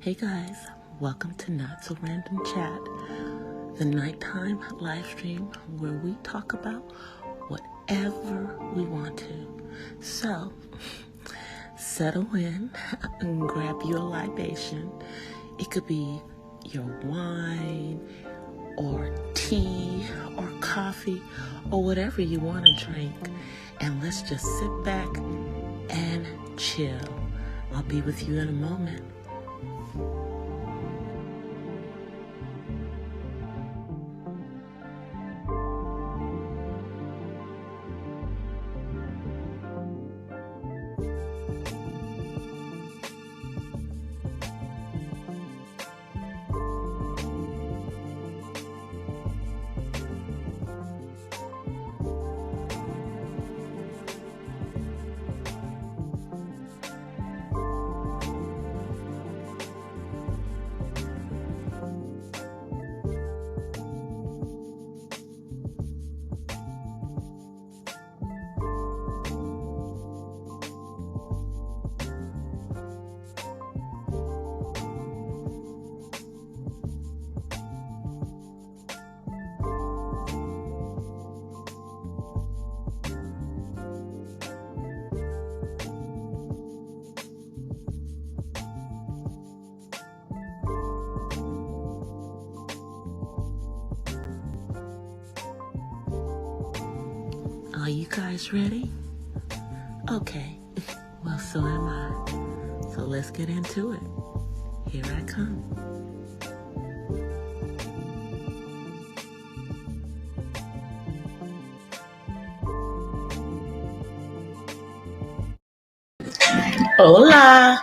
Hey guys, welcome to Not So Random Chat, the nighttime live stream where we talk about whatever we want to. So, settle in and grab your libation. It could be your wine or tea or coffee or whatever you want to drink. And let's just sit back and chill. I'll be with you in a moment. Are you guys ready? Okay, well, so am I. So let's get into it. Here I come. Hola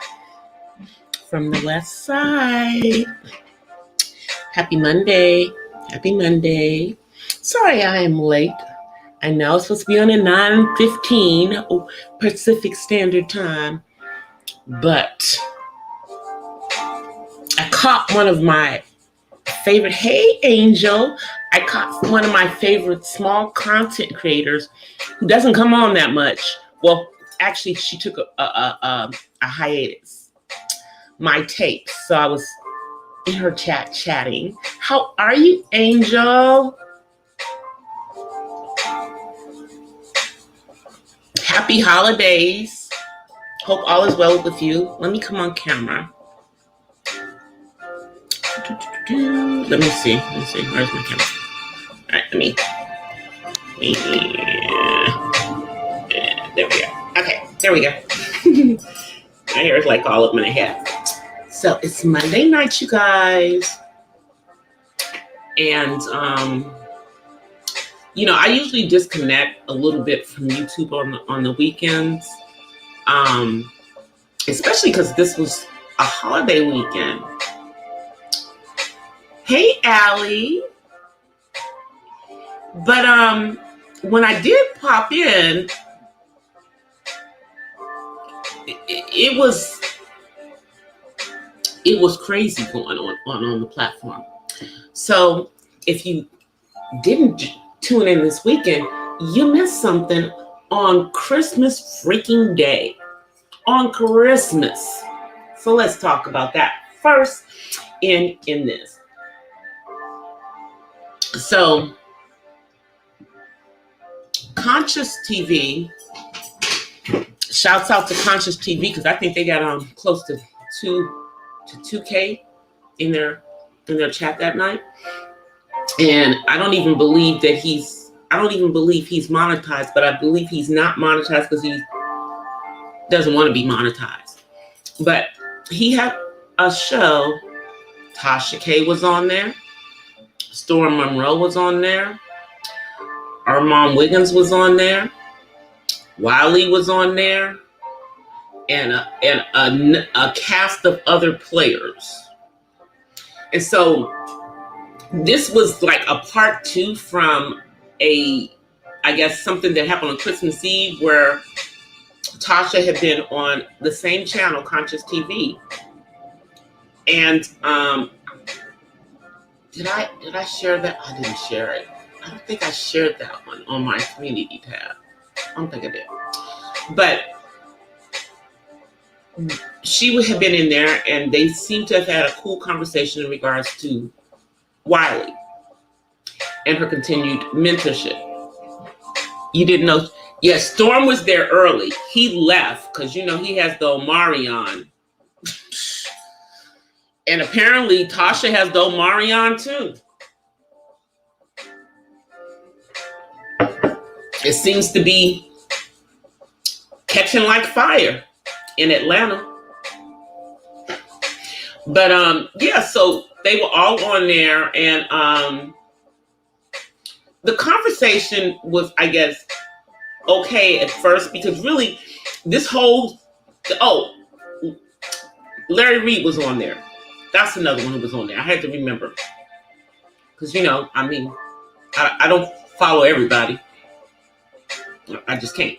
from the west side. Happy Monday. Happy Monday. Sorry I am late. I know it's supposed to be on at 9:15 Pacific Standard Time, but I caught one of my favorite, hey Angel, I caught one of my favorite small content creators who doesn't come on that much. Well, actually she took a hiatus, my tape. So I was in her chatting. How are you, Angel? Happy holidays. Hope all is well with you. Let me come on camera. Let me see. Where's my camera? All right, let me. Yeah, there we go. Okay, there we go. My hair is like all up my head. So it's Monday night, you guys. And, I usually disconnect a little bit from YouTube on the weekends, especially because this was a holiday weekend. Hey, Allie. But when I did pop in, it was crazy going on the platform. So if you didn't tune in this weekend, you missed something on Christmas freaking Day. On Christmas. So let's talk about that first in this. So Conscious TV, shouts out to Conscious TV because I think they got close to 2K in their chat that night. And I don't even believe he's monetized, but I believe he's not monetized because he doesn't want to be monetized. But he had a show. Tasha K was on there. Storm Monroe was on there. Armand Wiggins was on there. Wiley was on there. And a cast of other players. And so this was like a part 2 from something that happened on Christmas Eve where Tasha had been on the same channel, Conscious TV. And did I share that? I didn't share it. I don't think I shared that one on my community tab. I don't think I did. But she would have been in there, and they seem to have had a cool conversation in regards to Wiley and her continued mentorship. You didn't know? Yes, Storm was there early. He left because he has the Omarion, and apparently Tasha has the Omarion too. It seems to be catching like fire in Atlanta. But yeah, so they were all on there, and the conversation was, I guess, okay at first, because really this whole Larry Reid was on there. That's another one who was on there. I had to remember, because I don't follow everybody. I just can't.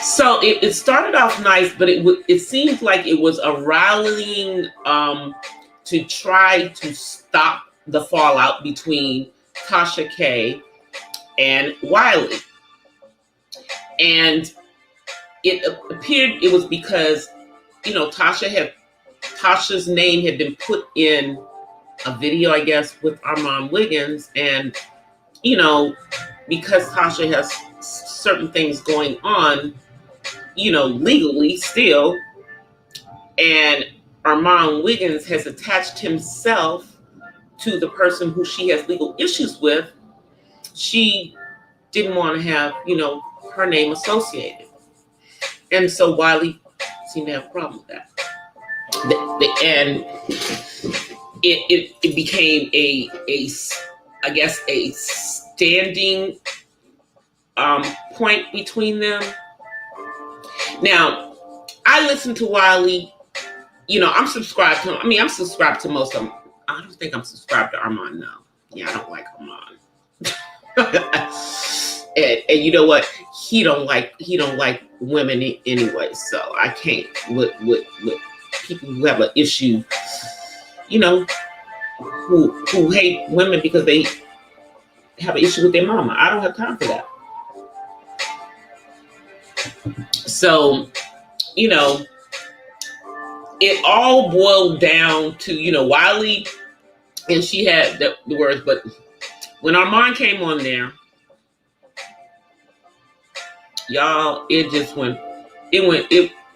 So it started off nice, but it seemed like it was a rallying to try to stop the fallout between Tasha K and Wiley. And it appeared it was because, Tasha's name had been put in a video, I guess, with Armand Wiggins. And, because Tasha has certain things going on, legally still, and Armand Wiggins has attached himself to the person who she has legal issues with, she didn't want to have, her name associated. And so Wiley seemed to have a problem with that. And it became a I guess a standing point between them. Now, I listen to Wiley. I'm subscribed to him. I'm subscribed to most of them. I don't think I'm subscribed to Armand now. Yeah, I don't like Armand. and you know what? He don't like women anyway. So I can't with people who have an issue, who hate women because they have an issue with their mama. I don't have time for that. So, it all boiled down to, Wiley, and she had the words, but when Armand came on there, y'all,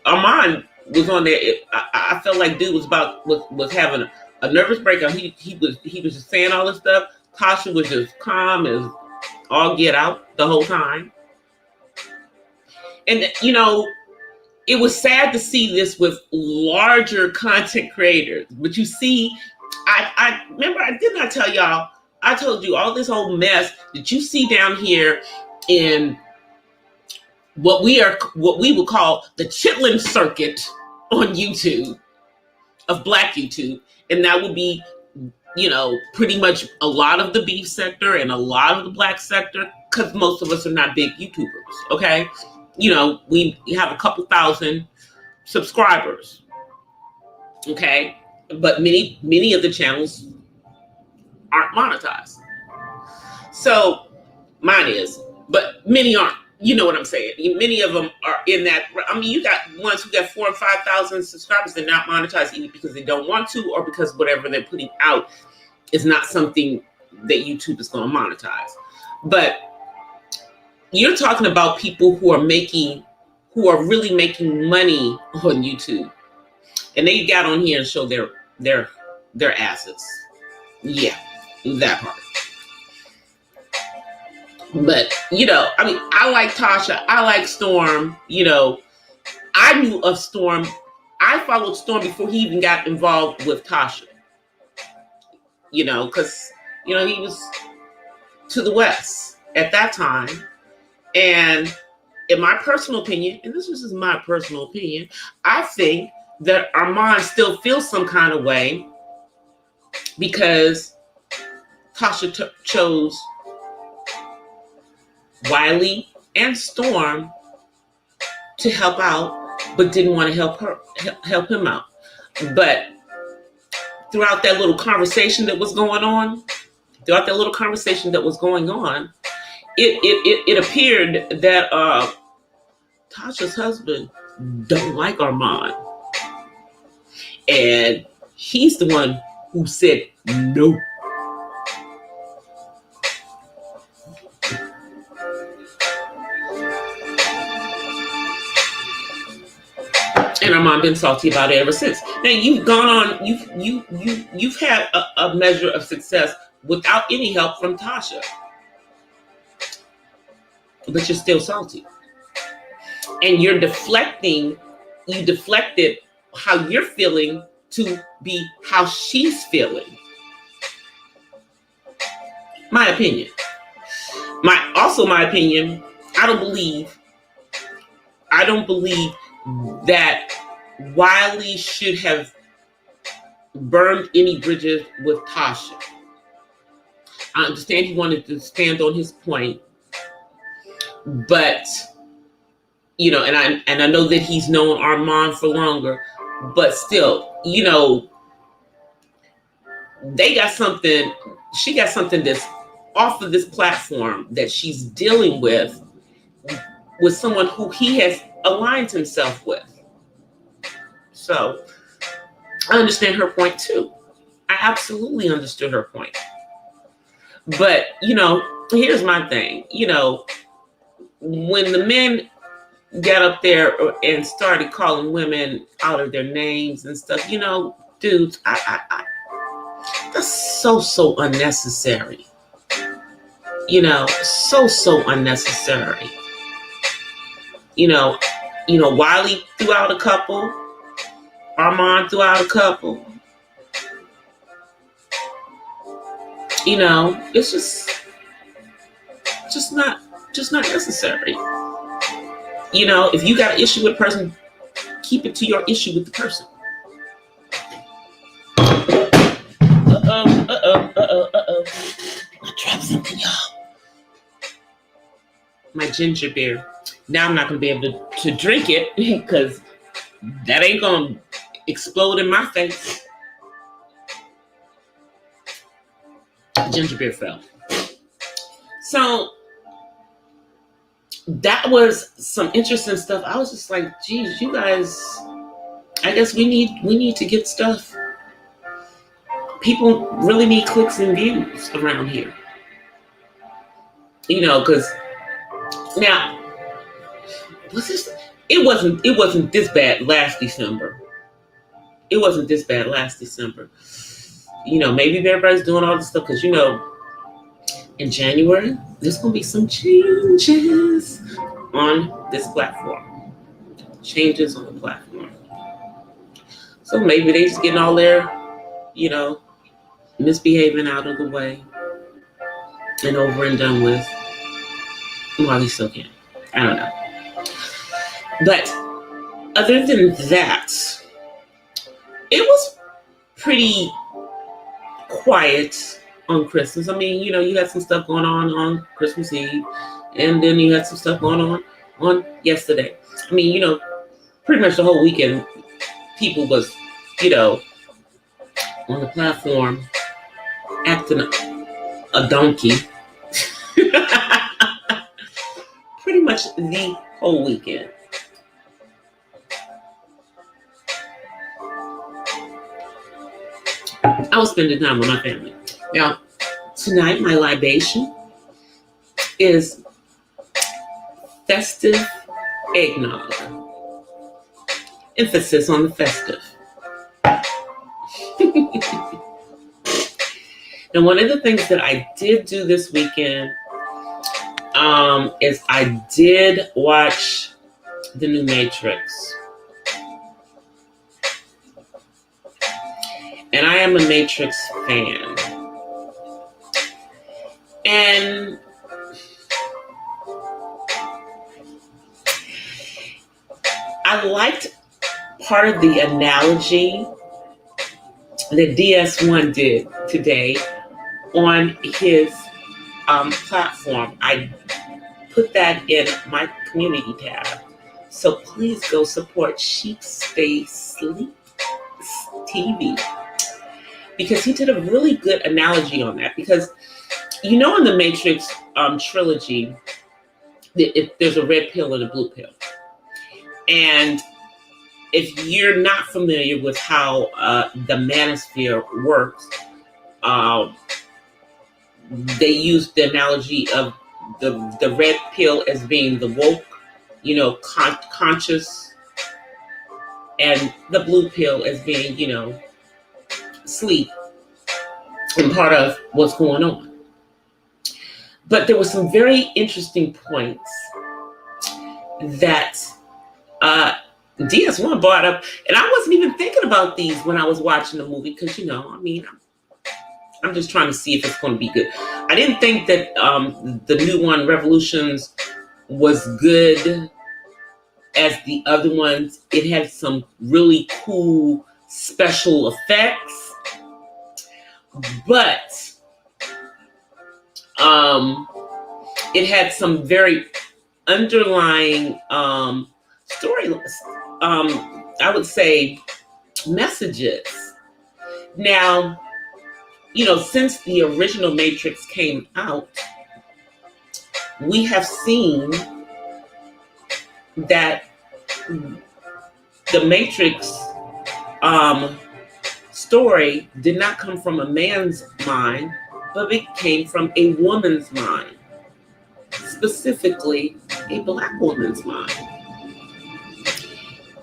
Armand was on there. I felt like dude was having a nervous breakdown. He was just saying all this stuff. Tasha was just calm as all get out the whole time. And, it was sad to see this with larger content creators. But you see, I remember, did not tell y'all, I told you all this whole mess that you see down here in what we would call the chitlin circuit on YouTube, of Black YouTube. And that would be, pretty much a lot of the beef sector and a lot of the Black sector, because most of us are not big YouTubers, okay? We have a couple thousand subscribers, okay? But many of the channels aren't monetized. So mine is, but many aren't. You know what I'm saying? Many of them are in that. You got ones who got 4,000 and 5,000 subscribers. They're not monetized either because they don't want to, or because whatever they're putting out is not something that YouTube is going to monetize. But you're talking about people who are really making money on YouTube, and they got on here and show their asses. Yeah, that part. But I like Tasha. I like Storm. I knew of Storm. I followed Storm before he even got involved with Tasha. Because he was to the West at that time. And in my personal opinion, and this is just my personal opinion, I think that Armand still feels some kind of way because Tasha chose Wiley and Storm to help out, but didn't want to help him out. But throughout that little conversation that was going on, it appeared that Tasha's husband don't like Armand. And he's the one who said no. And Armand been salty about it ever since. Now you've gone on, you've had a measure of success without any help from Tasha. But you're still salty. And you deflected how you're feeling to be how she's feeling. My opinion. My opinion, I don't believe that Wiley should have burned any bridges with Tasha. I understand he wanted to stand on his point, but and I know that he's known Armand for longer, but still, they got something. She got something that's off of this platform that she's dealing with someone who he has aligned himself with. So I understand her point too. I absolutely understood her point. But, here's my thing. When the men got up there and started calling women out of their names and stuff, dudes, I that's so unnecessary. So unnecessary. Wiley threw out a couple. Armand threw out a couple. It's just not necessary. If you got an issue with a person, keep it to your issue with the person. I dropped something, y'all. My ginger beer. Now I'm not going to be able to drink it because that ain't going to explode in my face. Ginger beer fell. So that was some interesting stuff. I was just like, geez, you guys, I guess we need to get stuff. People really need clicks and views around here. Because now, it wasn't this bad last December. It wasn't this bad last December. Maybe everybody's doing all this stuff because, in January, there's going to be some changes on this platform. Changes on the platform. So maybe they just getting all their, misbehaving out of the way and over and done with while they still can. I don't know. But other than that, it was pretty quiet on Christmas. I mean, you had some stuff going on Christmas Eve, and then you had some stuff going on yesterday. I mean, pretty much the whole weekend, people was, on the platform acting a donkey. Pretty much the whole weekend. I was spending time with my family. Now, tonight, my libation is festive eggnog. Emphasis on the festive. And one of the things that I did do this weekend is I did watch the new Matrix. And I am a Matrix fan. And I liked part of the analogy that DS1 did today on his platform. I put that in my community tab. So please go support Sheep Space Sleep TV. Because he did a really good analogy on that. Because, in the Matrix trilogy, there's a red pill and a blue pill. And if you're not familiar with how the manosphere works, uh, they use the analogy of the red pill as being the woke, conscious, and the blue pill as being, sleep and part of what's going on. But there were some very interesting points that DS1 brought up, and I wasn't even thinking about these when I was watching the movie because, I'm just trying to see if it's going to be good. I didn't think that the new one, Revolutions, was good as the other ones. It had some really cool special effects, but it had some very underlying story, I would say, messages. Now, since the original Matrix came out, we have seen that the Matrix story did not come from a man's mind, but it came from a woman's mind, specifically a Black woman's mind.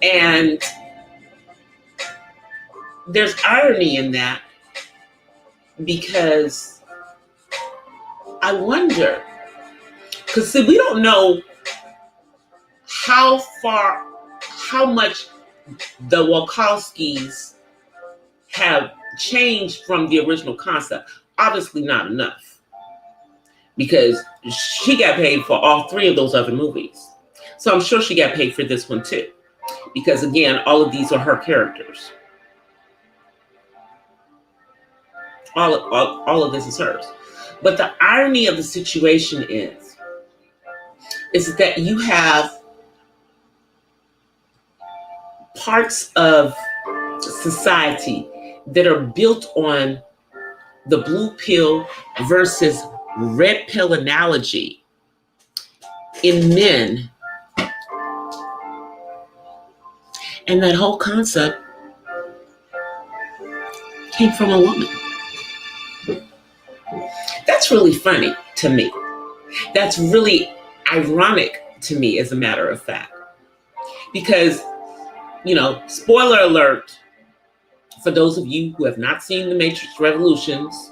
And there's irony in that, because I wonder, because we don't know how much the Wachowskis have changed from the original concept. Obviously not enough, because she got paid for all three of those other movies. So I'm sure she got paid for this one too, because again, all of these are her characters. All of this is hers. But the irony of the situation is that you have parts of society that are built on the blue pill versus red pill analogy in men. And that whole concept came from a woman. That's really funny to me. That's really ironic to me, as a matter of fact. Because, spoiler alert, for those of you who have not seen The Matrix Revolutions,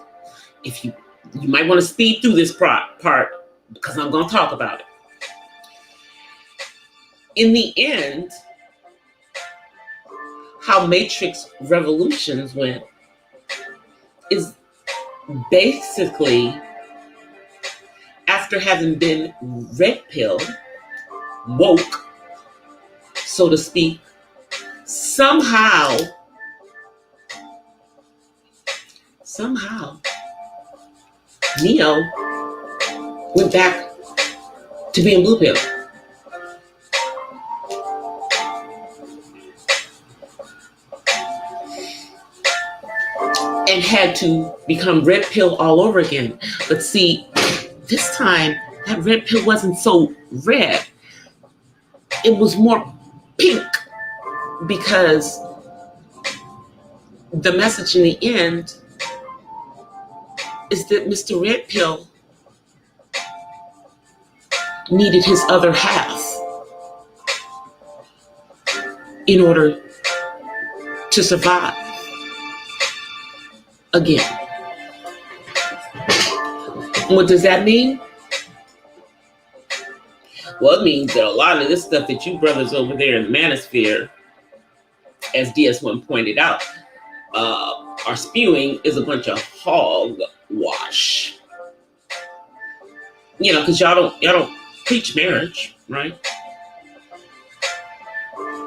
if you might want to speed through this part, because I'm going to talk about it. In the end, how Matrix Revolutions went is basically, after having been red pill, woke, so to speak, somehow, Neo went back to being blue pill. And had to become red pill all over again. But see, this time, that red pill wasn't so red. It was more pink, because the message in the end is that Mr. Red Pill needed his other half in order to survive again. What does that mean? Well, it means that a lot of this stuff that you brothers over there in the manosphere, as DS1 pointed out, are spewing is a bunch of hogwash. Because y'all don't preach marriage, right?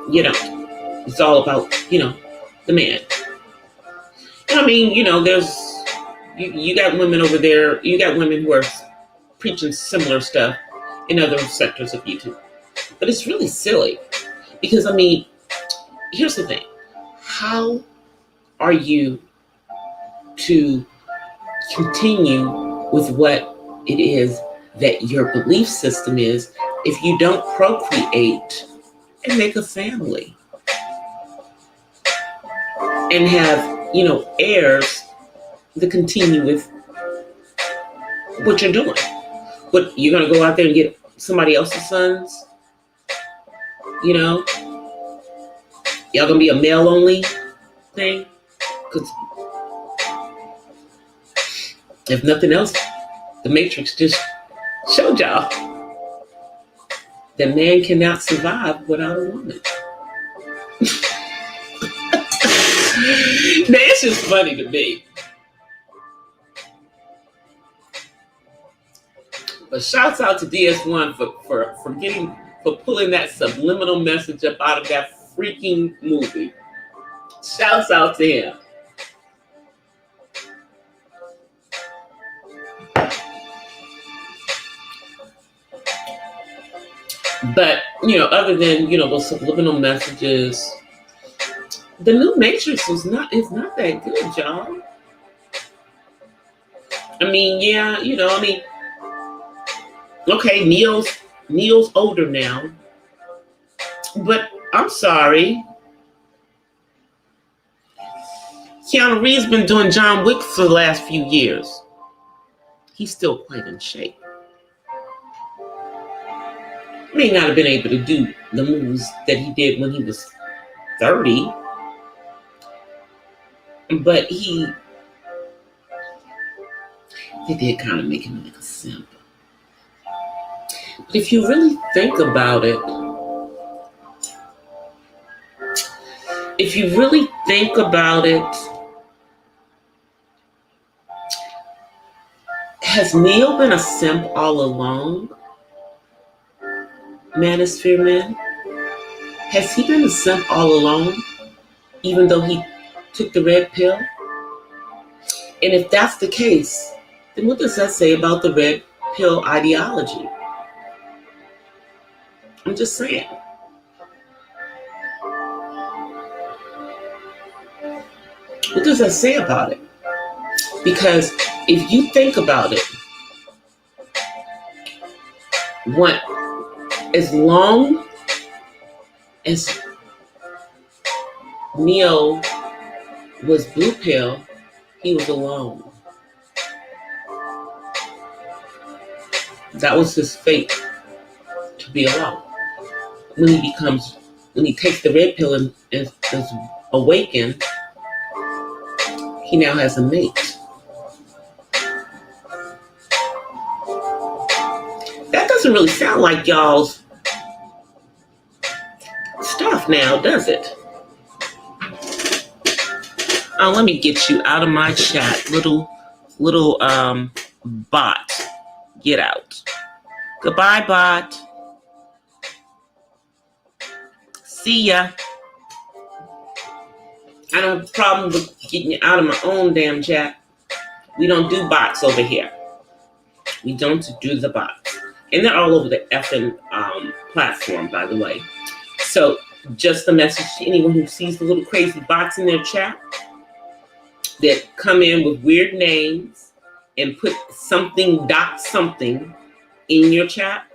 It's all about, the man. There's, you got women over there, you got women who are preaching similar stuff in other sectors of YouTube. But it's really silly, because, here's the thing. How are you to continue with what it is that your belief system is if you don't procreate and make a family and have, heirs to continue with what you're doing. But you're going to go out there and get somebody else's sons? Y'all going to be a male only thing? Because if nothing else, the Matrix just showed y'all that man cannot survive without a woman. Now, it's just funny to me. But shouts out to DS1 for pulling that subliminal message up out of that freaking movie. Shouts out to him. But, other than, those subliminal messages, the new Matrix is not that good, y'all. I mean, yeah, okay, Neo's older now. But I'm sorry. Keanu Reeves been doing John Wick for the last few years. He's still quite in shape. May not have been able to do the moves that he did when he was 30. But they did kind of make him like a simp. But if you really think about it, has Neo been a simp all along? Manosphere Man? Has he been a simp all along, even though he took the red pill? And if that's the case, then what does that say about the red pill ideology? I'm just saying. What does that say about it? Because if you think about it, as long as Neo was blue pill, he was alone. That was his fate, to be alone. When he takes the red pill and is awakened, he now has a mate. That doesn't really sound like y'all's stuff now, does it? Let me get you out of my chat, little bot. Get out. Goodbye, bot. See ya. I don't have a problem with getting you out of my own damn chat. We don't do bots over here. We don't do the bots. And they're all over the effing platform, by the way. So just a message to anyone who sees the little crazy bots in their chat that come in with weird names and put something in your chat.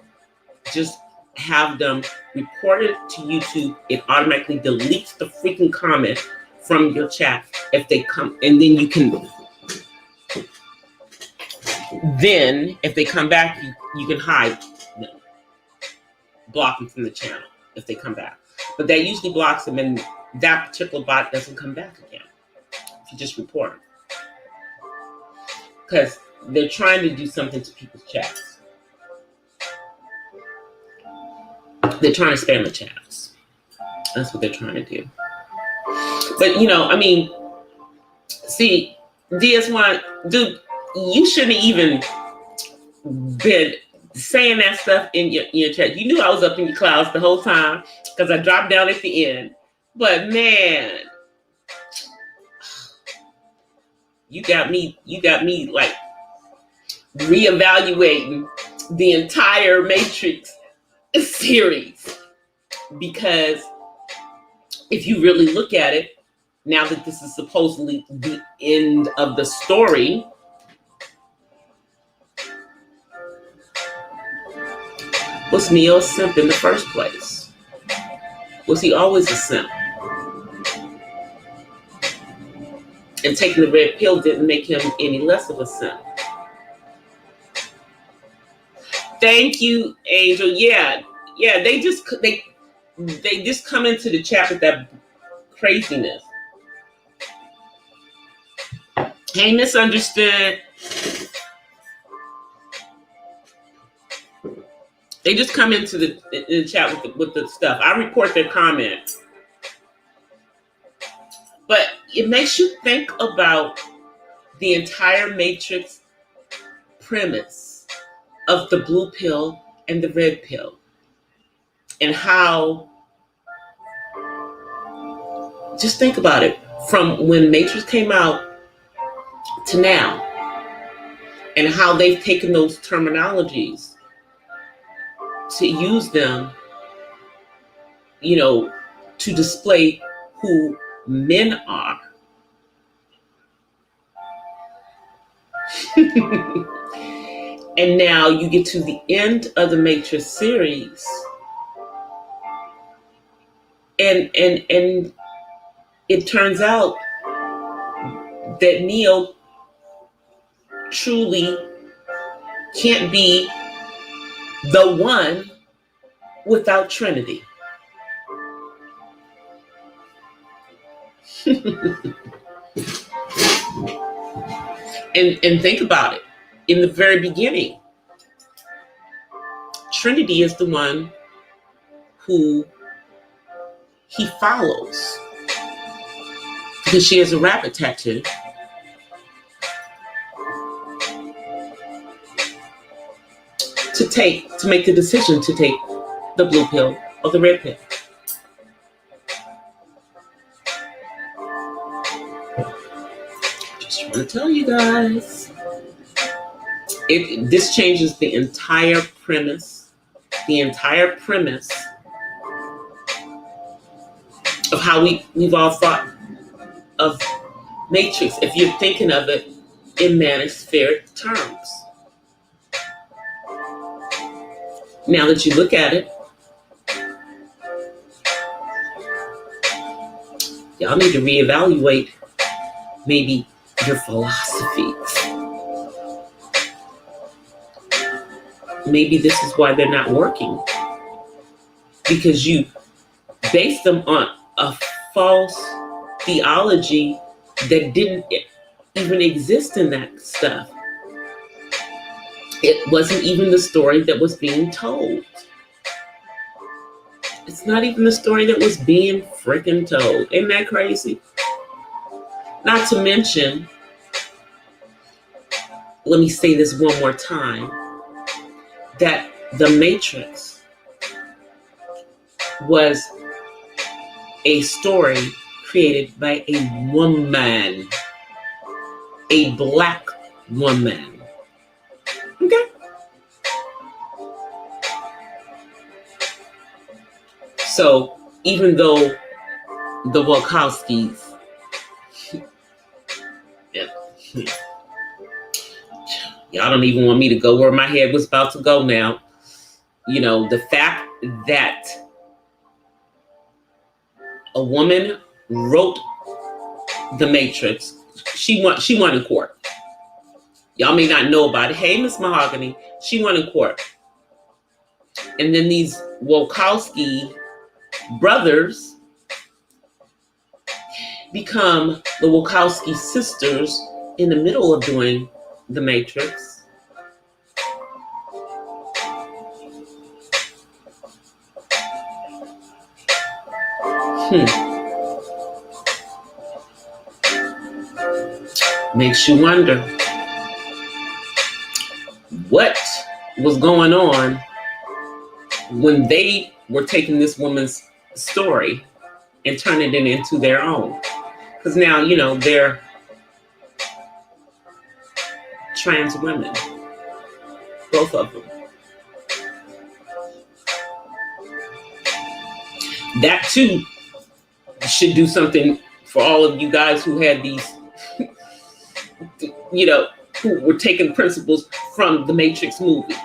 Just have them report it to YouTube. It automatically deletes the freaking comment from your chat if they come, and then you can. Then, if they come back, you can hide them, block them from the channel if they come back. But that usually blocks them, and that particular bot doesn't come back again if you just report them, because they're trying to do something to people's chats. They're trying to spam the chats. That's what they're trying to do. But see, DS1, dude, you shouldn't even been saying that stuff in your chat. You knew I was up in your clouds the whole time because I dropped down at the end. But man, you got me like reevaluating the entire Matrix series, because if you really look at it, now that this is supposedly the end of the story, was Neo a simp in the first place? Was he always a simp? And taking the red pill didn't make him any less of a simp. Thank you, Angel. Yeah, they just come into the chat with that craziness. Hey, misunderstood. They just come into the chat with the stuff. I report their comments, but it makes you think about the entire Matrix premise of the blue pill and the red pill, and how, just think about it, from when Matrix came out to now, and how they've taken those terminologies to use them, to display who men are. And now you get to the end of the Matrix series, and it turns out that Neo truly can't be the one without Trinity. And think about it. In the very beginning, Trinity is the one who he follows because she has a rabbit tattoo. To make the decision to take the blue pill or the red pill. Just want to tell you guys, this changes the entire premise of how we've all thought of Matrix, if you're thinking of it in manospheric terms. Now that you look at it, y'all need to reevaluate maybe your philosophies. Maybe this is why they're not working, because you base them on a false theology that didn't even exist in that stuff. It wasn't even the story that was being told. It's not even the story that was being freaking told. Isn't that crazy? Not to mention, let me say this one more time, that the Matrix was a story created by a woman, a black woman. Okay? So even though the Wachowskis, y'all don't even want me to go where my head was about to go now. The fact that a woman wrote The Matrix, she won in court. Y'all may not know about it. Hey, Miss Mahogany, she won in court. And then these Wachowski brothers become the Wachowski sisters in the middle of doing The Matrix. Makes you wonder what was going on when they were taking this woman's story and turning it into their own. Because now, they're trans women, both of them. That too should do something for all of you guys who had these, who were taking principles from the Matrix movies.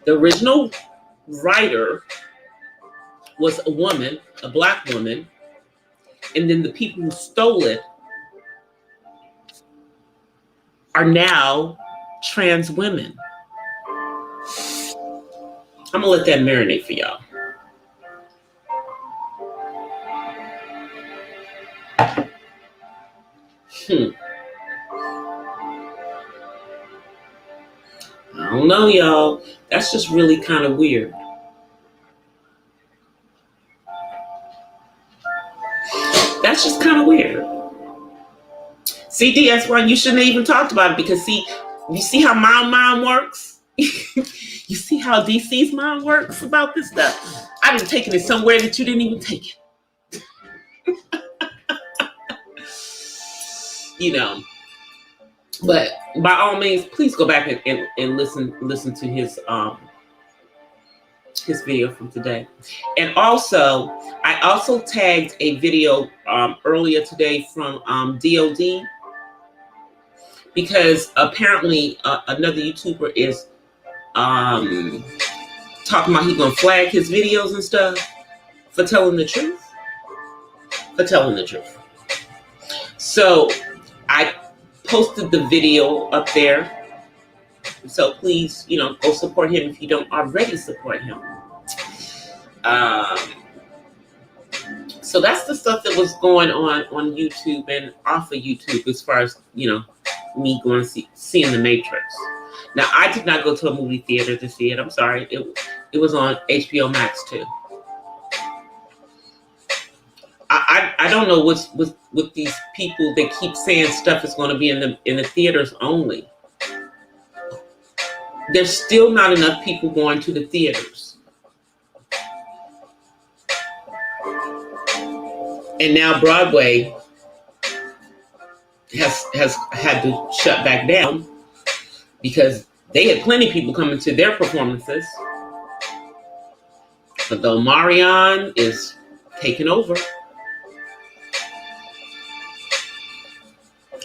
The original writer was a woman, a black woman, and then the people who stole it are now trans women. I'm gonna let that marinate for y'all. I don't know, y'all. That's just really kind of weird. That's just kind of weird. See, DS1, you shouldn't have even talked about it because, see, you see how my mind works? You see how DC's mind works about this stuff? I've been taking it somewhere that you didn't even take it. You know. But by all means, please go back and listen to his video from today. And also, I also tagged a video earlier today from DOD, because apparently another YouTuber is talking about he's gonna flag his videos and stuff for telling the truth. So I posted the video up there. So please, go support him if you don't already support him. So that's the stuff that was going on YouTube and off of YouTube as far as, me going to seeing The Matrix. Now, I did not go to a movie theater to see it. I'm sorry. It was on HBO Max too. I don't know what's with these people. They keep saying stuff is going to be in the theaters only. There's still not enough people going to the theaters. And now Broadway has had to shut back down because they had plenty of people coming to their performances. But the Omarion is taking over.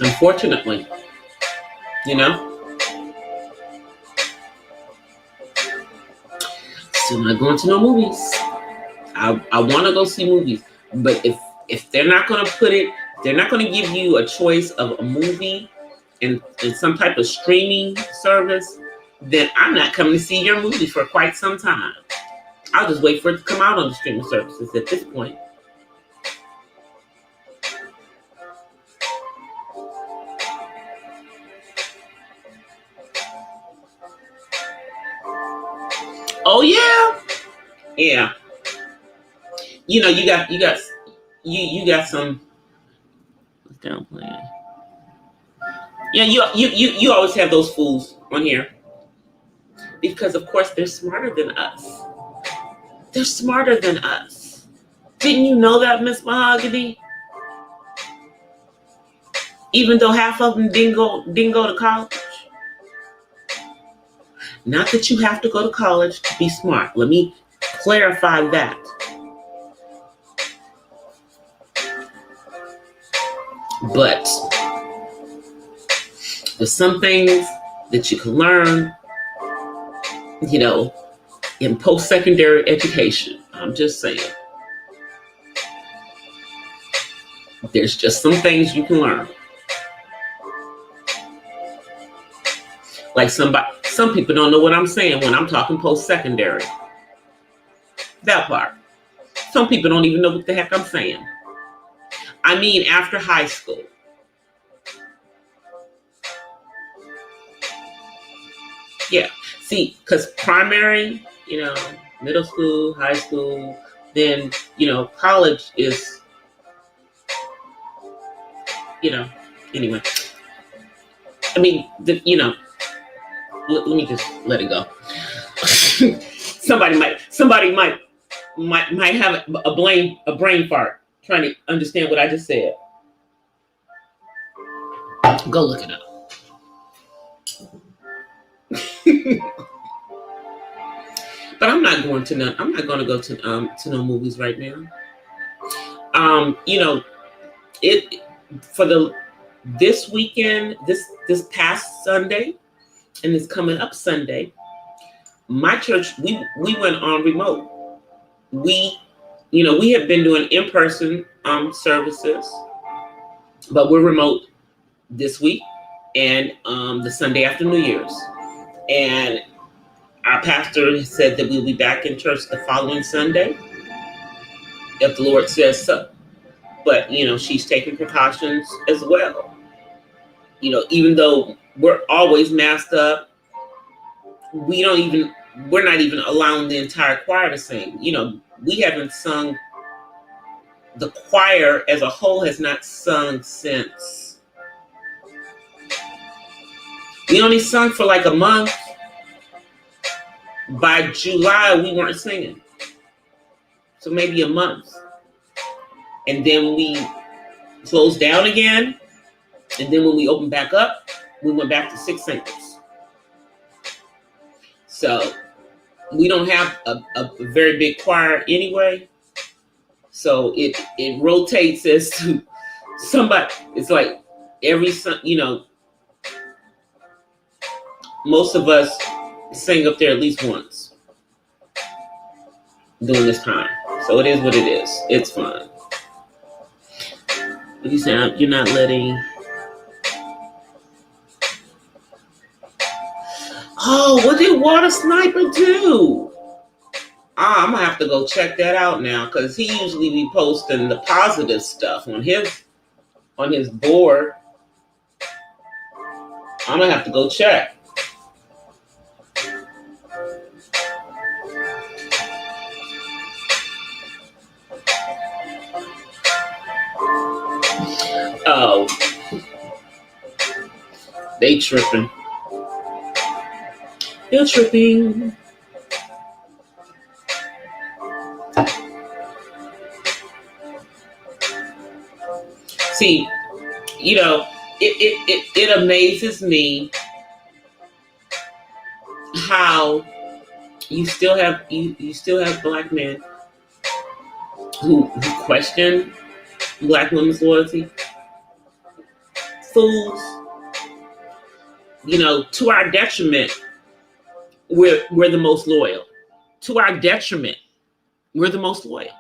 Unfortunately, Still not going to no movies. I want to go see movies, but if they're not going to put it, they're not going to give you a choice of a movie and some type of streaming service, then I'm not coming to see your movie for quite some time. I'll just wait for it to come out on the streaming services at this point. Oh yeah. You got some. What's down playing? Yeah, you always have those fools on here because of course they're smarter than us. They're smarter than us. Didn't you know that, Miss Mahogany? Even though half of them didn't go to college. Not that you have to go to college to be smart. Let me clarify that. But there's some things that you can learn, in post-secondary education. I'm just saying. There's just some things you can learn. Like some people don't know what I'm saying when I'm talking post-secondary. That part. Some people don't even know what the heck I'm saying. I mean, after high school. Yeah. See, because primary, middle school, high school, then, college is, anyway. I mean, let me just let it go. Somebody might have a brain fart trying to understand what I just said. Go look it up. But I'm not going to go to no movies right now. This weekend, this past Sunday, and this coming up Sunday, my church we went on remote. We We have been doing in-person services, but we're remote this week and the Sunday after New Year's. And our pastor said that we'll be back in church the following Sunday, if the Lord says so. But, she's taking precautions as well. Even though we're always masked up, we're not even allowing the entire choir to sing. We haven't sung, the choir as a whole has not sung since. We only sung for like a month. By July, we weren't singing. So maybe a month. And then we closed down again. And then when we opened back up, we went back to 6 singers. So we don't have a very big choir anyway. So it rotates as to somebody. It's like every, most of us sing up there at least once during this time. So it is what it is. It's fun. What you saying? You're not letting. Oh, what did Water Sniper do? I'm gonna have to go check that out now, because he usually be posting the positive stuff on his board. I'm gonna have to go check. Oh, they tripping. They're tripping. See, it amazes me how you still have black men who question black women's loyalty. Fools. To our detriment, we're the most loyal. To our detriment, we're the most loyal.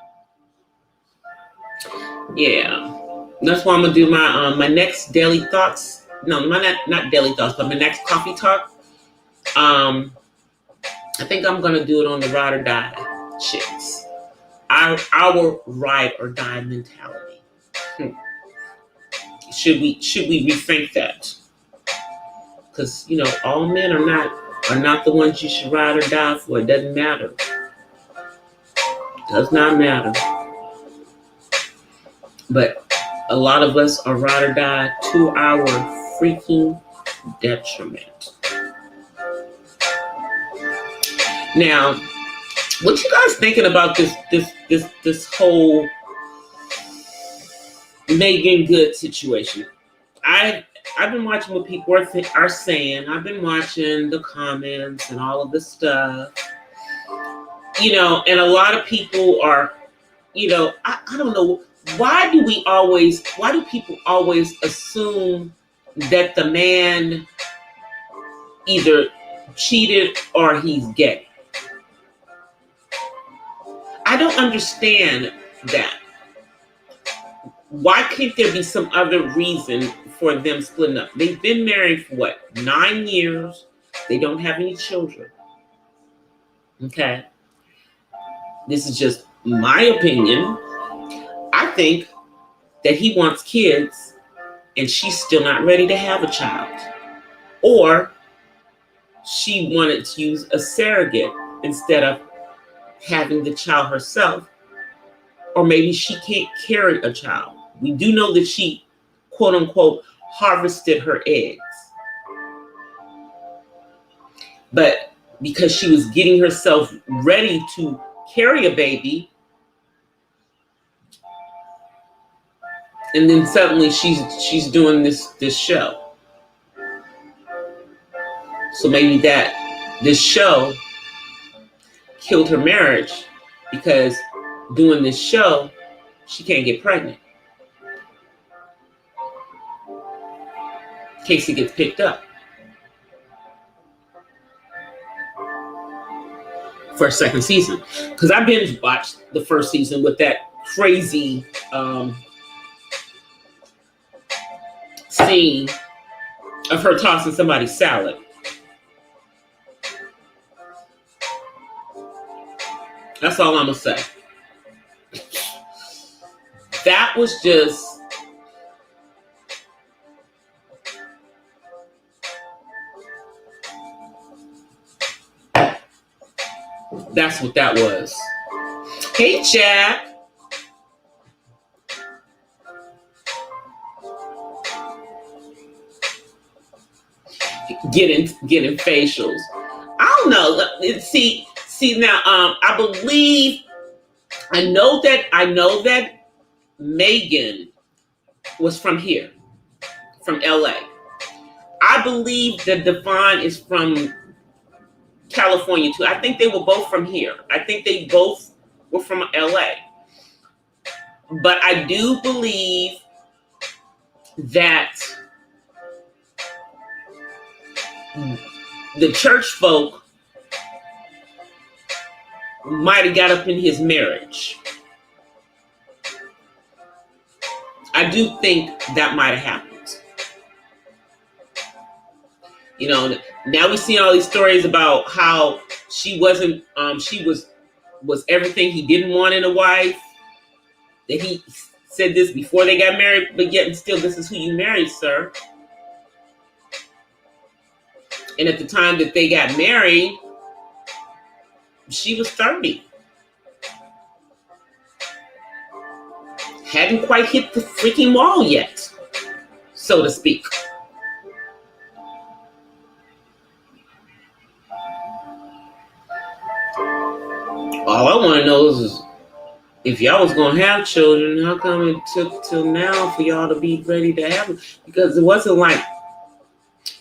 Yeah. That's why I'm gonna do my next daily thoughts. No, not daily thoughts, but my next coffee talk. I think I'm gonna do it on the ride or die chicks. Our ride or die mentality. Should we rethink that? Because all men are not the ones you should ride or die for. It doesn't matter. Does not matter. But a lot of us are ride or die to our freaking detriment. Now, what you guys thinking about this whole Megan Good situation? I've been watching what people are saying. I've been watching the comments and all of this stuff. And a lot of people are, I don't know. Why do people always assume that the man either cheated or he's gay? I don't understand that. Why can't there be some other reason for them splitting up? They've been married for 9 years. They don't have any children. Okay. This is just my opinion. I think that he wants kids and she's still not ready to have a child. Or she wanted to use a surrogate instead of having the child herself. Or maybe she can't carry a child. We do know that she, quote unquote, harvested her eggs. But because she was getting herself ready to carry a baby, and then suddenly she's doing this show. So maybe this show killed her marriage, because doing this show, she can't get pregnant. In case it gets picked up. for a second season, because I binge watched the first season with that crazy scene of her tossing somebody's salad. That's all I'm gonna say. That was just that's what that was. Hey, Chad. Getting facials. I don't know. See now. I know that Megan was from here, from LA. I believe that Devon is from California too. I think they were both from here. I think they both were from LA. But I do believe that the church folk might have got up in his marriage. I do think that might have happened. You know, now we see all these stories about how she wasn't, she was everything he didn't want in a wife. That he said this before they got married, but yet and still, this is who you married, sir. And at the time that they got married, she was 30. Hadn't quite hit the freaking wall yet, so to speak. All I want to know is if y'all was going to have children, how come it took till now for y'all to be ready to have them? Because it wasn't like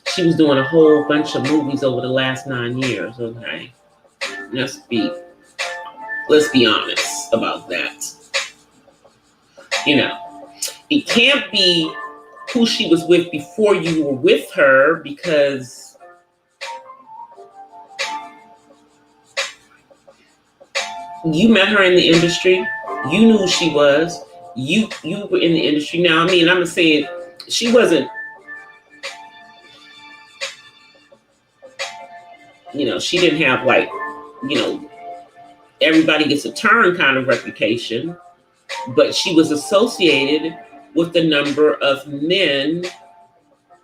she was doing a whole bunch of movies over the last 9 years, okay? Let's be honest about that. You know, it can't be who she was with before you were with her, because you met her in the industry. You knew who she was. You were in the industry. Now, I mean, I'm saying she wasn't, you know, she didn't have like, you know, everybody gets a turn kind of reputation, but she was associated with the number of men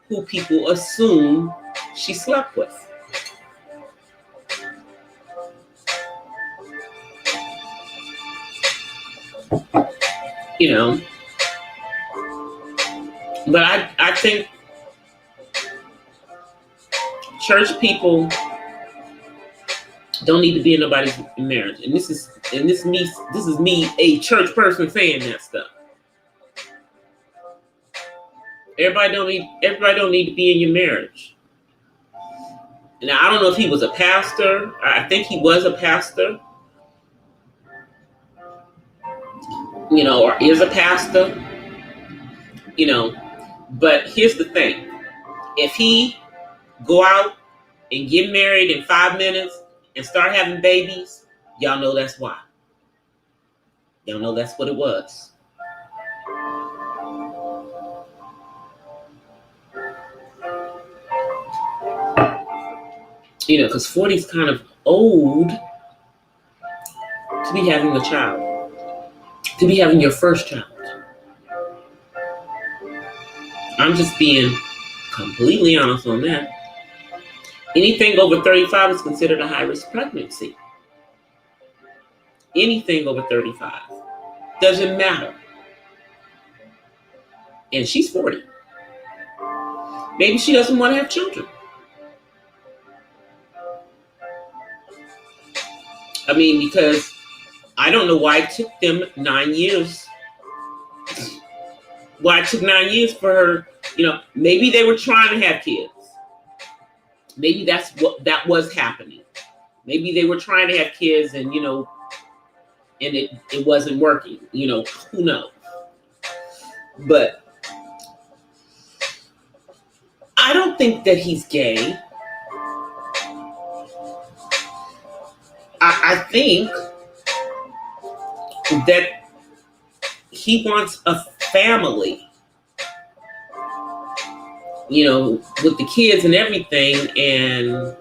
who people assume she slept with. You know, but I think church people don't need to be in nobody's marriage, and this is me, a church person, saying that stuff. Everybody don't need to be in your marriage. Now, I don't know if he was a pastor. I think he was a pastor, you know, or is a pastor, you know. But here's the thing: if he go out and get married in 5 minutes and start having babies, y'all know that's why. Y'all know that's what it was. You know, because 40 is kind of old to be having a child, to be having your first child. I'm just being completely honest on that. Anything over 35 is considered a high-risk pregnancy. Anything over 35. Doesn't matter. And she's 40. Maybe she doesn't want to have children. I mean, because I don't know why it took them 9 years. Why it took 9 years for her, you know, maybe they were trying to have kids. Maybe that's what that was happening. Maybe they were trying to have kids and, you know, and it wasn't working. You know, who knows? But I don't think that he's gay. I think that he wants a family, with the kids and everything. And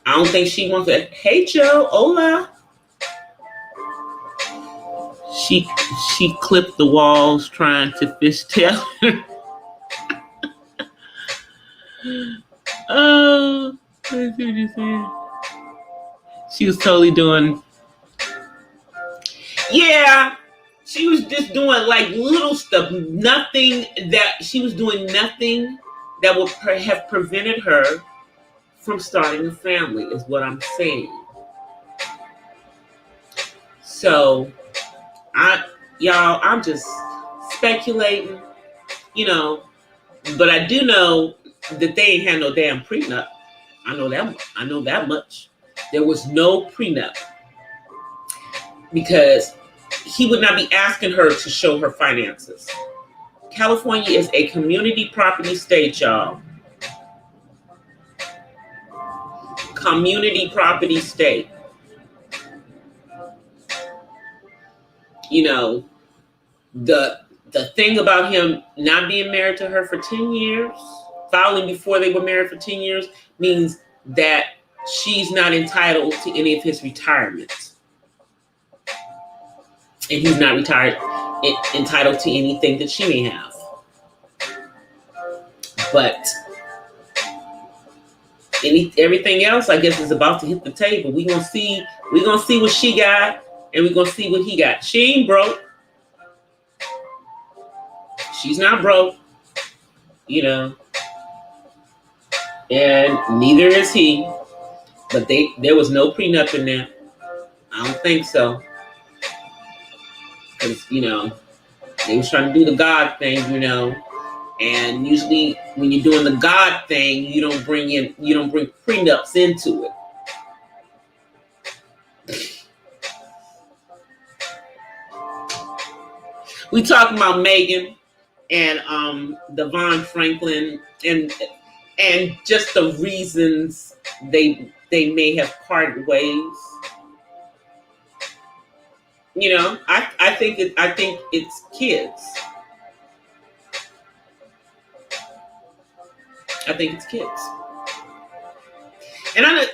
I don't think she wants to. Hey, Joe, hola. She clipped the walls trying to fishtail. Oh, let's see what you're saying. She was totally doing. Yeah, she was just doing like little stuff. She was doing nothing that would have prevented her from starting a family, is what I'm saying. So, I'm just speculating, but I do know that they ain't had no damn prenup. I know that much. There was no prenup because he would not be asking her to show her finances. California is a community property state, y'all. Community property state. The thing about him not being married to her for 10 years, filing before they were married for 10 years, means that she's not entitled to any of his retirements. And he's not entitled to anything that she may have. But everything else, I guess, is about to hit the table. We're gonna see what she got, and we're gonna see what he got. She ain't broke. She's not broke, and neither is he. But there was no prenup in there. I don't think so. Because, they was trying to do the God thing, and usually when you're doing the God thing, you don't bring prenups into it. We talking about Megan and Devon Franklin and just the reasons they may have parted ways. I think it's kids. I think it's kids. And I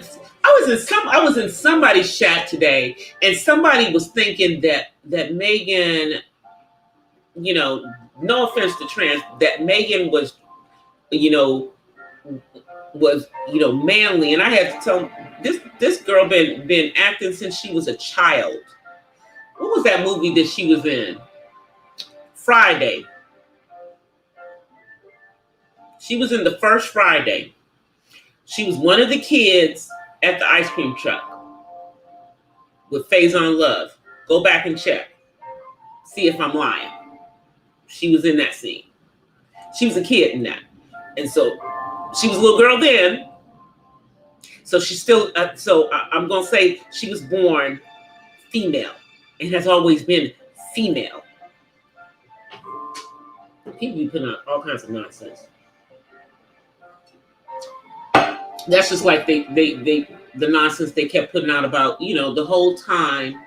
was in somebody's chat today, and somebody was thinking that Megan, no offense to trans, that Megan was manly. And I had to tell this girl been acting since she was a child. What was that movie that she was in? Friday. She was in the first Friday. She was one of the kids at the ice cream truck with Faison Love. Go back and check. See if I'm lying. She was in that scene. She was a kid in that. And so she was a little girl then. So she's still, I'm going to say she was born female and has always been female. People be putting out all kinds of nonsense. That's just like the nonsense they kept putting out about, the whole time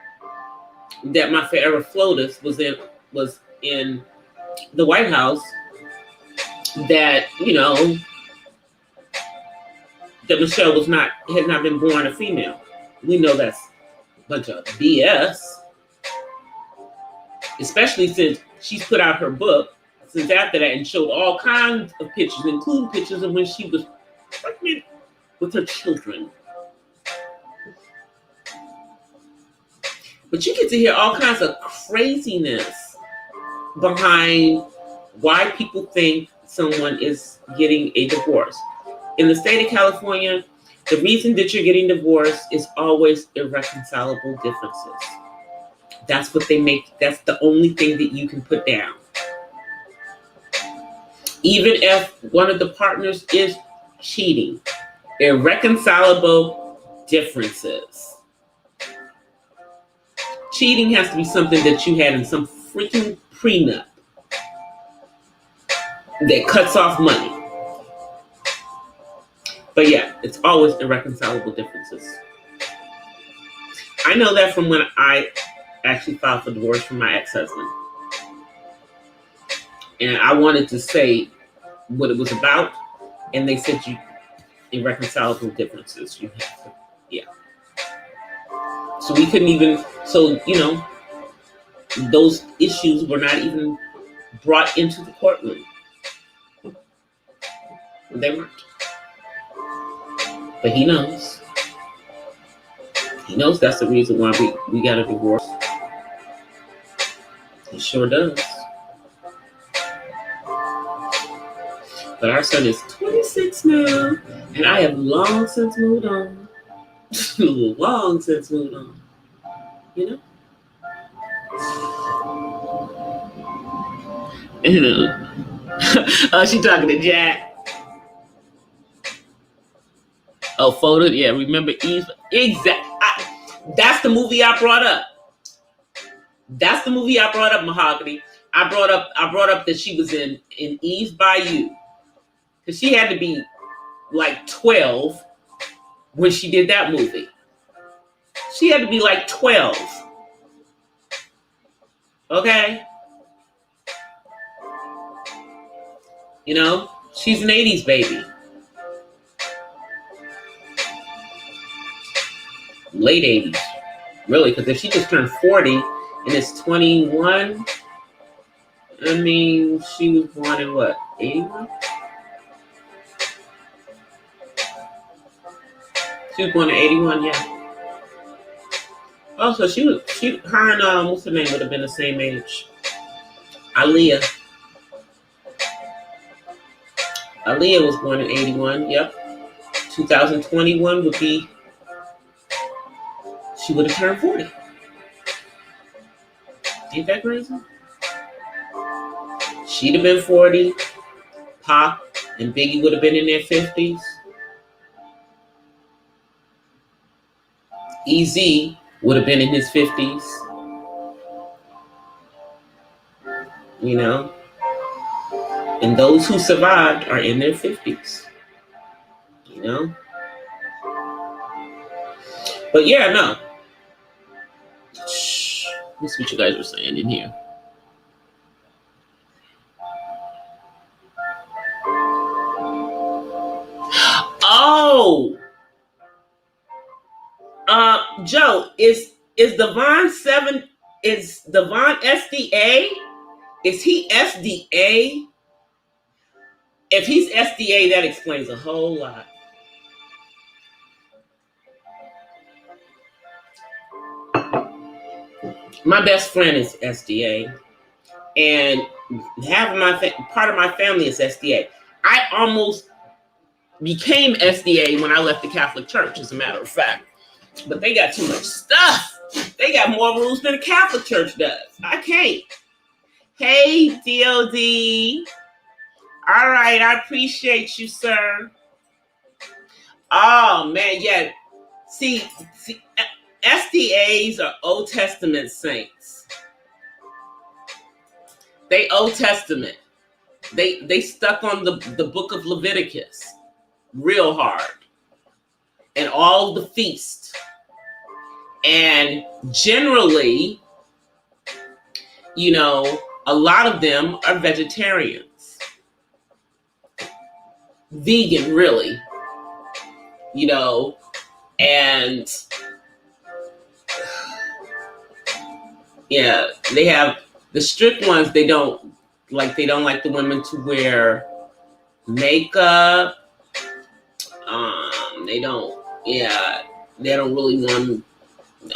that my forever FLOTUS was in the White House, that, that Michelle had not been born a female. We know that's a bunch of BS. Especially since she's put out her book since after that and showed all kinds of pictures, including pictures of when she was pregnant with her children. But you get to hear all kinds of craziness behind why people think someone is getting a divorce. In the state of California, the reason that you're getting divorced is always irreconcilable differences. That's what they make. That's the only thing that you can put down. Even if one of the partners is cheating, irreconcilable differences. Cheating has to be something that you had in some freaking prenup that cuts off money. But yeah, it's always irreconcilable differences. I know that from when I actually filed for divorce from my ex-husband. And I wanted to say what it was about, and they said you irreconcilable differences. You have to, yeah. So we couldn't even. So those issues were not even brought into the courtroom. They weren't. But he knows. He knows that's the reason why we got a divorce. He sure does. But our son is 26 now, and I have long since moved on. Long since moved on. You know? Oh, she talking to Jack. Oh, photo. Yeah, remember Eve? That's the movie I brought up. That's the movie I brought up, Mahogany. I brought up that she was in Eve's Bayou. Because she had to be like 12 when she did that movie. She had to be like 12. Okay? She's an 80s baby. Late 80s. Really, because if she just turned 40 and it's 21, I mean, she was born in what, 81? She was born in 81, yeah. Oh, so her and, what's her name, would have been the same age. Aaliyah was born in 81, yep. 2021 would be, she would have turned 40. Ain't that crazy? She'd have been 40. Pop and Biggie would have been in their 50s. EZ would have been in his 50s. And those who survived are in their 50s. But yeah, no. Shh. Let's see what you guys are saying in here. Oh, Joe, is Devon SDA? Is he SDA? If he's SDA, that explains a whole lot. My best friend is SDA, and part of my family is SDA. I almost became SDA when I left the Catholic Church, as a matter of fact. But they got too much stuff. They got more rules than the Catholic Church does. I can't. Hey, DOD. All right, I appreciate you, sir. Oh, man, yeah. See, SDAs are Old Testament saints. They Old Testament. They stuck on the book of Leviticus real hard. And all the feasts. And generally, a lot of them are vegetarians. Vegan, really. And yeah, they have the strict ones. They don't like the women to wear makeup. They don't really want.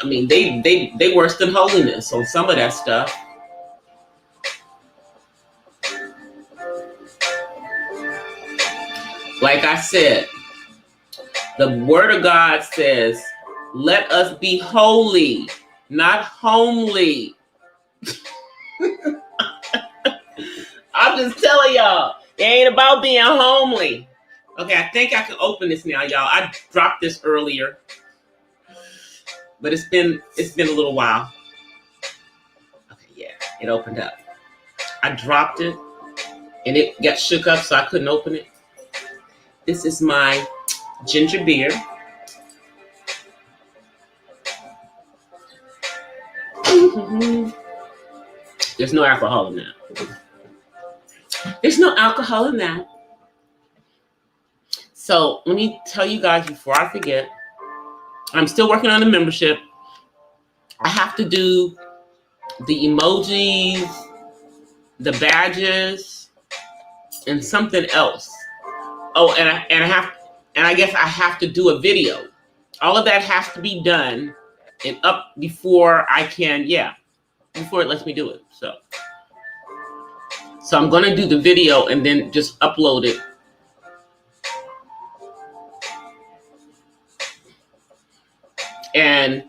I mean, they worse than holiness on some of that stuff. Like I said, the Word of God says, "Let us be holy, not homely." I'm just telling y'all, it ain't about being homely. Okay, I think I can open this now, y'all. I dropped this earlier, but it's been a little while. Okay, yeah, it opened up. I dropped it, and it got shook up, so I couldn't open it. This is my ginger beer. There's no alcohol in that. There's no alcohol in that. So let me tell you guys before I forget, I'm still working on the membership. I have to do the emojis, the badges, and something else. Oh, and I guess I have to do a video. All of that has to be done and up before I can, before it lets me do it. So I'm gonna do the video and then just upload it. And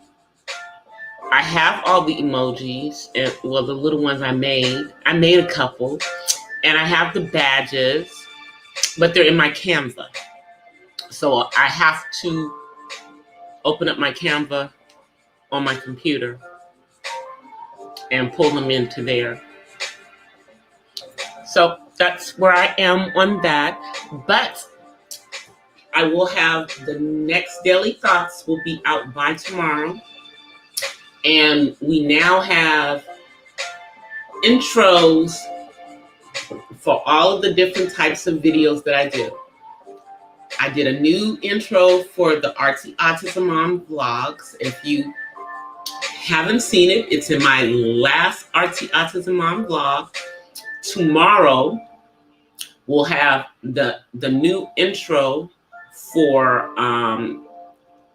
I have all the emojis, and well, the little ones I made a couple, and I have the badges, but they're in my Canva. So I have to open up my Canva on my computer and pull them into there. So that's where I am on that. But I will have the next Daily Thoughts will be out by tomorrow. And we now have intros for all of the different types of videos that I do. I did a new intro for the Artsy Autism Mom vlogs. If you haven't seen it, it's in my last Artsy Autism Mom vlog. Tomorrow, we'll have the new intro for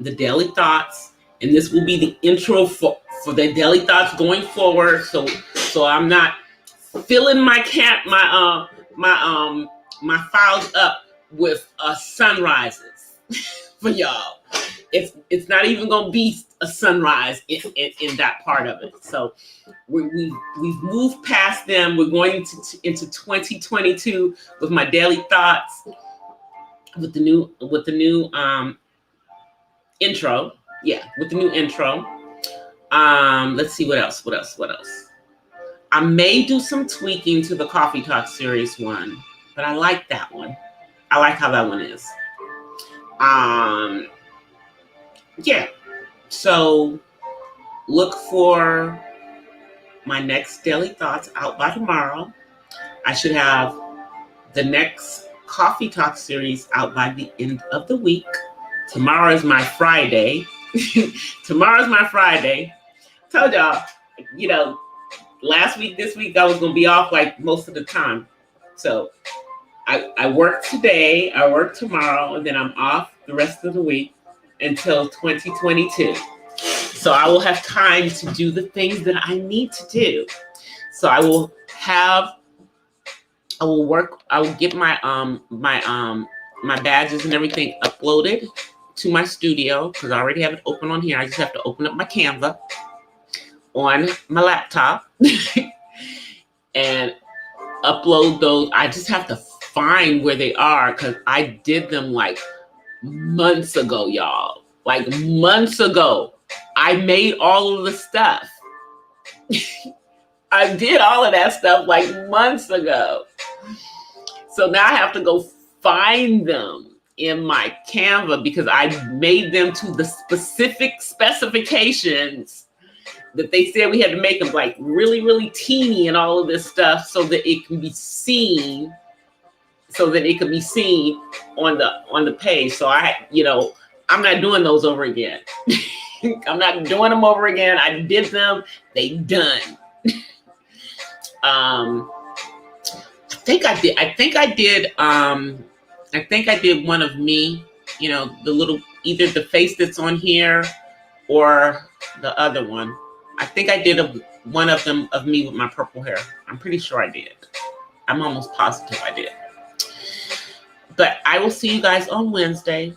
the Daily Thoughts. And this will be the intro for the Daily Thoughts going forward. So I'm not filling my files up with sunrises for y'all. It's not even gonna be a sunrise in that part of it. So we've moved past them. We're going into 2022 with my Daily Thoughts with the new intro. Yeah, with the new intro. Let's see what else. I may do some tweaking to the Coffee Talk Series 1, but I like that one. I like how that one is. Yeah. So look for my next Daily Thoughts out by tomorrow. I should have the next Coffee Talk series out by the end of the week. Tomorrow is my Friday. Tomorrow's my Friday. Told y'all, last week, this week, I was going to be off like most of the time. So I work today, I work tomorrow, and then I'm off the rest of the week until 2022. So I will have time to do the things that I need to do. So I will get my my badges and everything uploaded to my studio because I already have it open on here. I just have to open up my Canva on my laptop and upload those. I just have to find where they are because I did them like months ago, y'all. Like months ago. I made all of the stuff. I did all of that stuff like months ago. So now I have to go find them in my Canva because I made them to the specific specifications that they said we had to make them like really, really teeny and all of this stuff so that it can be seen, on the page. So I'm not doing those over again. I'm not doing them over again. I did them. They done. I think I did one of me, the little, either the face that's on here or the other one. I think I did one of them of me with my purple hair. I'm pretty sure I did. I'm almost positive I did. But I will see you guys on Wednesday.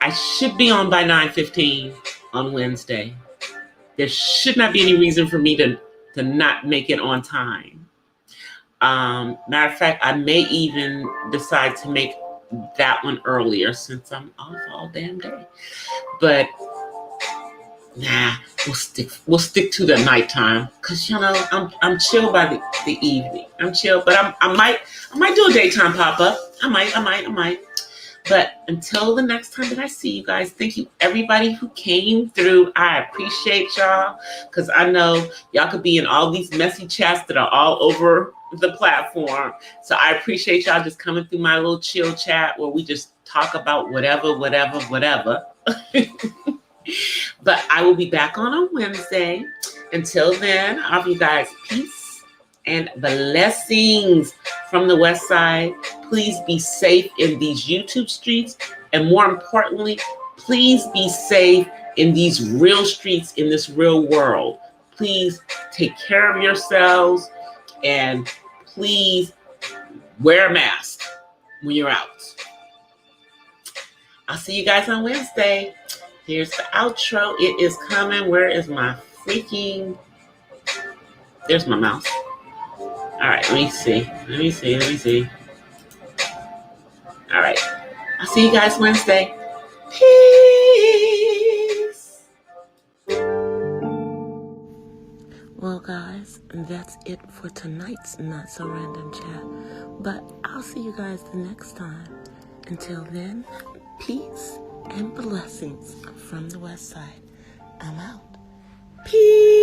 I should be on by 9:15 on Wednesday. There should not be any reason for me to not make it on time. Matter of fact, I may even decide to make that one earlier since I'm off all damn day. But nah, we'll stick to the nighttime because I'm chill by the evening. I'm chill, but I might do a daytime pop up. I might. But until the next time that I see you guys, thank you everybody who came through. I appreciate y'all, because I know y'all could be in all these messy chats that are all over the platform. So I appreciate y'all just coming through my little chill chat where we just talk about whatever. But I will be back on a Wednesday. Until then, I'll be guys peace and blessings from the West Side. Please be safe in these YouTube streets. And more importantly, please be safe in these real streets, in this real world. Please take care of yourselves and please wear a mask when you're out. I'll see you guys on Wednesday. Here's the outro. It is coming. Where is my freaking... There's my mouse. All right, let me see. All right. I'll see you guys Wednesday. Peace. Well, guys, that's it for tonight's Not So Random Chat. But I'll see you guys the next time. Until then, peace and blessings from the West Side. I'm out. Peace.